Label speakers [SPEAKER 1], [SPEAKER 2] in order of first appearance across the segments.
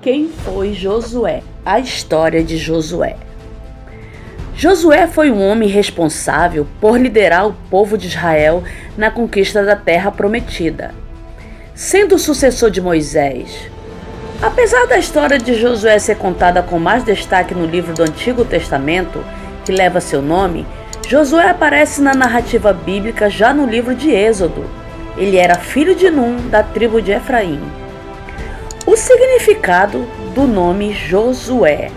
[SPEAKER 1] Quem foi Josué? A história de Josué. Josué foi um homem responsável por liderar o povo de Israel na conquista da terra prometida, sendo o sucessor de Moisés. Apesar da história de Josué ser contada com mais destaque no livro do Antigo Testamento, que leva seu nome, Josué aparece na narrativa bíblica já no livro de Êxodo. Ele era filho de Num, da tribo de Efraim. O significado do nome Josué.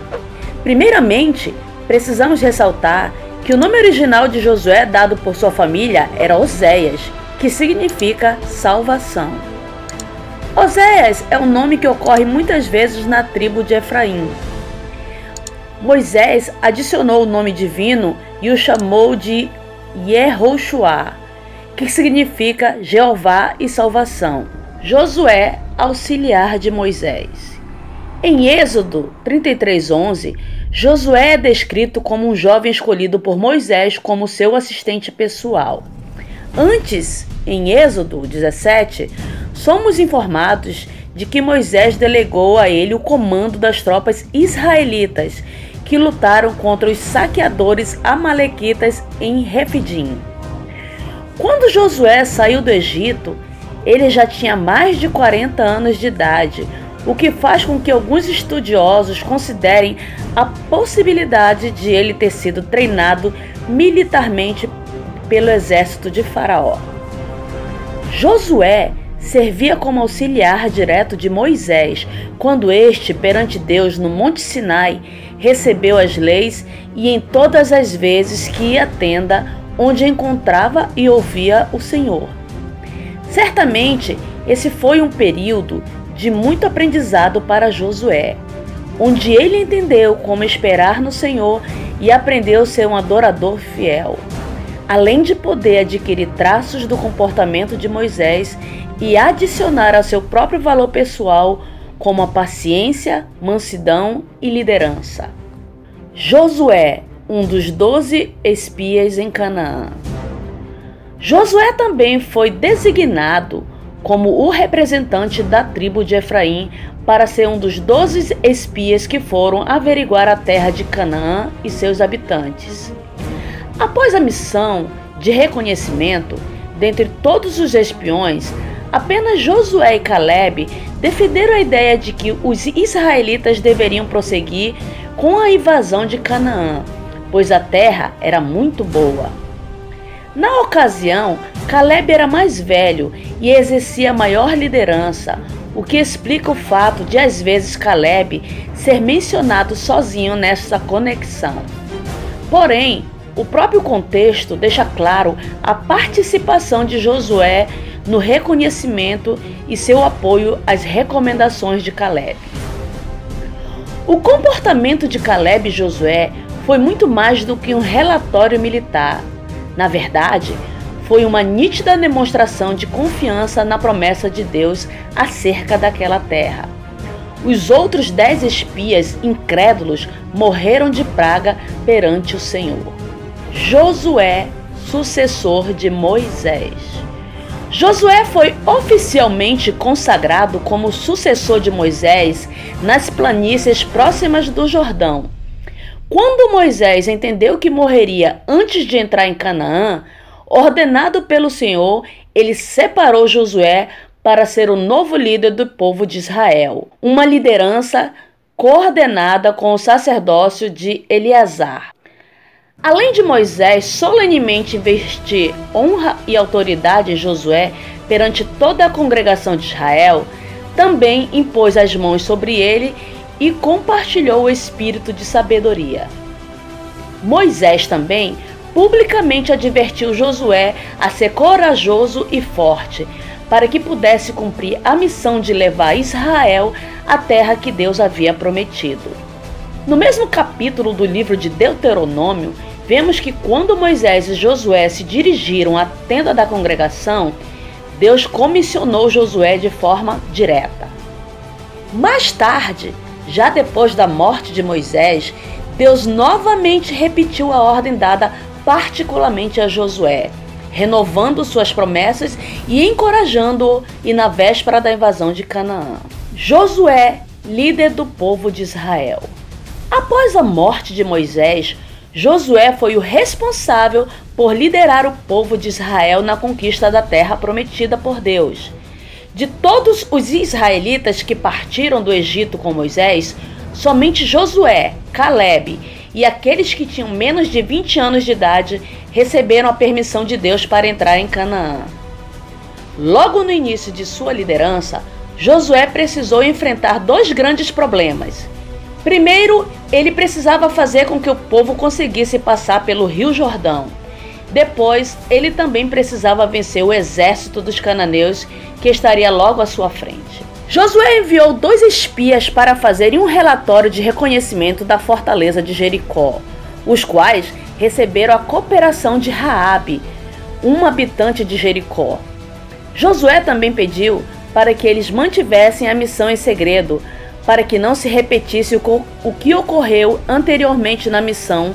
[SPEAKER 1] Primeiramente, precisamos ressaltar que o nome original de Josué dado por sua família era Oséias, que significa salvação. Oséias é um nome que ocorre muitas vezes na tribo de Efraim. Moisés adicionou o nome divino e o chamou de Yehoshua, que significa Jeová e salvação. Josué, auxiliar de Moisés. Em Êxodo 33:11, Josué é descrito como um jovem escolhido por Moisés como seu assistente pessoal. Antes, em Êxodo 17, somos informados de que Moisés delegou a ele o comando das tropas israelitas que lutaram contra os saqueadores amalequitas em Refidim. Quando Josué saiu do Egito, ele já tinha mais de 40 anos de idade, o que faz com que alguns estudiosos considerem a possibilidade de ele ter sido treinado militarmente pelo exército de Faraó. Josué servia como auxiliar direto de Moisés, quando este, perante Deus no Monte Sinai, recebeu as leis e em todas as vezes que ia à tenda, onde encontrava e ouvia o Senhor. Certamente, esse foi um período de muito aprendizado para Josué, onde ele entendeu como esperar no Senhor e aprendeu a ser um adorador fiel, além de poder adquirir traços do comportamento de Moisés e adicionar ao seu próprio valor pessoal, como a paciência, mansidão e liderança. Josué, um dos 12 espias em Canaã. Josué também foi designado como o representante da tribo de Efraim para ser um dos 12 espias que foram averiguar a terra de Canaã e seus habitantes. Após a missão de reconhecimento, dentre todos os espiões, apenas Josué e Caleb defenderam a ideia de que os israelitas deveriam prosseguir com a invasão de Canaã, pois a terra era muito boa. Na ocasião, Caleb era mais velho e exercia maior liderança, o que explica o fato de às vezes Caleb ser mencionado sozinho nessa conexão. Porém, o próprio contexto deixa claro a participação de Josué no reconhecimento e seu apoio às recomendações de Caleb. O comportamento de Caleb e Josué foi muito mais do que um relatório militar. Na verdade, foi uma nítida demonstração de confiança na promessa de Deus acerca daquela terra. Os outros 10 espias incrédulos morreram de praga perante o Senhor. Josué, sucessor de Moisés. Josué foi oficialmente consagrado como sucessor de Moisés nas planícies próximas do Jordão. Quando Moisés entendeu que morreria antes de entrar em Canaã, ordenado pelo Senhor, ele separou Josué para ser o novo líder do povo de Israel, uma liderança coordenada com o sacerdócio de Eleazar. Além de Moisés solenemente investir honra e autoridade em Josué perante toda a congregação de Israel, também impôs as mãos sobre ele e compartilhou o espírito de sabedoria. Moisés também publicamente advertiu Josué a ser corajoso e forte, para que pudesse cumprir a missão de levar Israel à terra que Deus havia prometido. No mesmo capítulo do livro de Deuteronômio, vemos que quando Moisés e Josué se dirigiram à tenda da congregação, Deus comissionou Josué de forma direta. Mais tarde, já depois da morte de Moisés, Deus novamente repetiu a ordem dada particularmente a Josué, renovando suas promessas e encorajando-o e na véspera da invasão de Canaã. Josué líder do povo de Israel. Após a morte de Moisés, Josué foi o responsável por liderar o povo de Israel na conquista da terra prometida por Deus. De todos os israelitas que partiram do Egito com Moisés, somente Josué, Caleb e aqueles que tinham menos de 20 anos de idade receberam a permissão de Deus para entrar em Canaã. Logo no início de sua liderança, Josué precisou enfrentar dois grandes problemas. Primeiro, ele precisava fazer com que o povo conseguisse passar pelo Rio Jordão. Depois, ele também precisava vencer o exército dos cananeus que estaria logo à sua frente. Josué enviou 2 espias para fazerem um relatório de reconhecimento da fortaleza de Jericó, os quais receberam a cooperação de Raabe, uma habitante de Jericó. Josué também pediu para que eles mantivessem a missão em segredo, para que não se repetisse o que ocorreu anteriormente na missão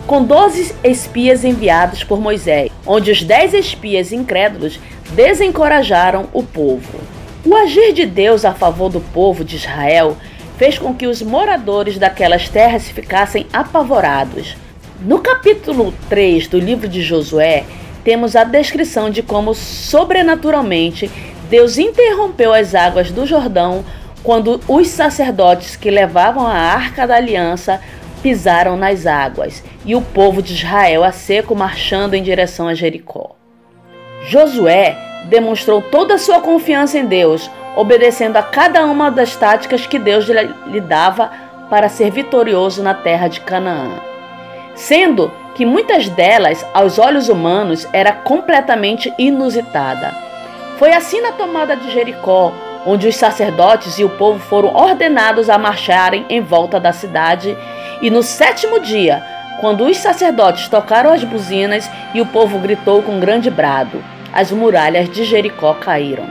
[SPEAKER 1] com 12 espias enviados por Moisés, onde os 10 espias incrédulos desencorajaram o povo. O agir de Deus a favor do povo de Israel fez com que os moradores daquelas terras ficassem apavorados. No capítulo 3 do livro de Josué, temos a descrição de como, sobrenaturalmente, Deus interrompeu as águas do Jordão quando os sacerdotes que levavam a Arca da Aliança pisaram nas águas e o povo de Israel a seco marchando em direção a Jericó. Josué demonstrou toda a sua confiança em Deus, obedecendo a cada uma das táticas que Deus lhe dava para ser vitorioso na terra de Canaã, sendo que muitas delas, aos olhos humanos, era completamente inusitada. Foi assim na tomada de Jericó, onde os sacerdotes e o povo foram ordenados a marcharem em volta da cidade, e no 7º dia, quando os sacerdotes tocaram as buzinas e o povo gritou com grande brado, as muralhas de Jericó caíram.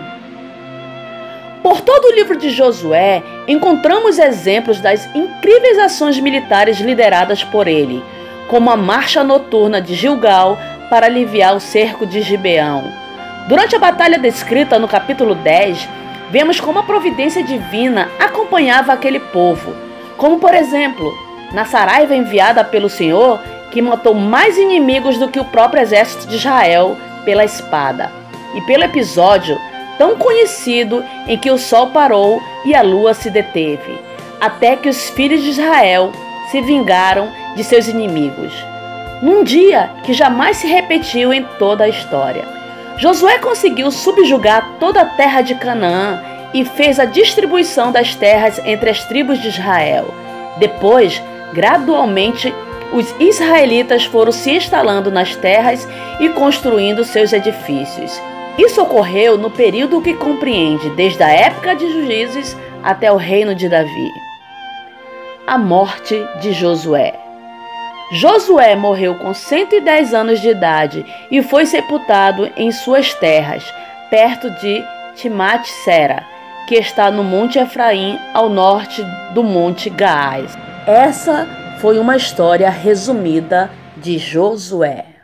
[SPEAKER 1] Por todo o livro de Josué, encontramos exemplos das incríveis ações militares lideradas por ele, como a marcha noturna de Gilgal para aliviar o cerco de Gibeão. Durante a batalha descrita no capítulo 10, vemos como a providência divina acompanhava aquele povo, como por exemplo, na saraiva enviada pelo Senhor, que matou mais inimigos do que o próprio exército de Israel pela espada, e pelo episódio tão conhecido em que o sol parou e a lua se deteve, até que os filhos de Israel se vingaram de seus inimigos, num dia que jamais se repetiu em toda a história. Josué conseguiu subjugar toda a terra de Canaã e fez a distribuição das terras entre as tribos de Israel. Depois, gradualmente, os israelitas foram se instalando nas terras e construindo seus edifícios. Isso ocorreu no período que compreende desde a época de Juízes até o reino de Davi. A morte de Josué. Josué morreu com 110 anos de idade e foi sepultado em suas terras, perto de Timnat-Sera, que está no Monte Efraim, ao norte do Monte Gaás. Essa foi uma história resumida de Josué.